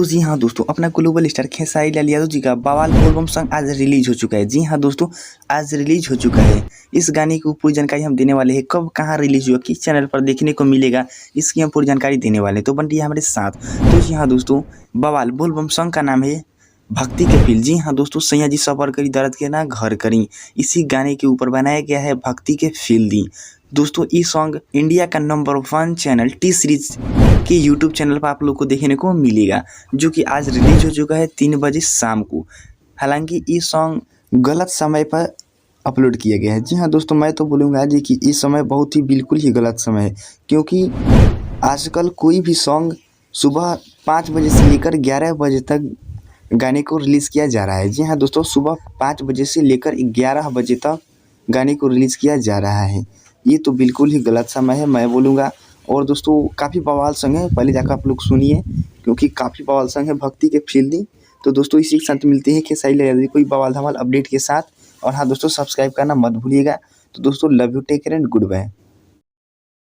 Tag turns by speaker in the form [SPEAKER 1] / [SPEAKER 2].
[SPEAKER 1] जी हाँ दोस्तों, अपना ग्लोबल स्टार खेसारी लाल यादव जी का बवाल एल्बम सॉन्ग आज रिलीज हो चुका है। जी हाँ दोस्तों, आज रिलीज हो चुका है। इस गाने की पूरी जानकारी हम देने वाले हैं, कब कहाँ रिलीज हुआ, किस चैनल पर देखने को मिलेगा, इसकी हम पूरी जानकारी देने वाले हैं। तो बन रही है हमारे साथ। तो जी हाँ दोस्तों, बवाल एल्बम सॉन्ग का नाम है भक्ति के फील। जी हाँ दोस्तों, सैया जी सफर करी दर्द के ना घर करी, इसी गाने के ऊपर बनाया गया है भक्ति के फील दी। दोस्तों ये सॉन्ग इंडिया का नंबर 1 चैनल टी सीरीज के यूट्यूब चैनल पर आप लोग को देखने को मिलेगा, जो कि आज रिलीज हो चुका है 3 बजे शाम को। हालांकि ये सॉन्ग गलत समय पर अपलोड किया गया है। जी हाँ दोस्तों, मैं तो बोलूँगा जी कि इस समय बहुत ही बिल्कुल ही गलत समय है, क्योंकि आजकल कोई भी सॉन्ग सुबह 5 बजे से लेकर 11 बजे तक गाने को रिलीज़ किया जा रहा है। जी हाँ दोस्तों, सुबह 5 बजे से लेकर 11 बजे तक गाने को रिलीज़ किया जा रहा है। ये तो बिल्कुल ही गलत समय है, मैं बोलूँगा। और दोस्तों काफ़ी बवाल सॉन्ग है, पहले जाकर आप लोग सुनिए, क्योंकि काफ़ी बवाल सॉन्ग है भक्ति के फील दी। तो दोस्तों इसी के साथ मिलते हैं खेसारी लाल यादव कोई बवाल धमाल अपडेट के साथ। और हाँ दोस्तों, सब्सक्राइब करना मत भूलिएगा। तो दोस्तों love you, take care and good bye.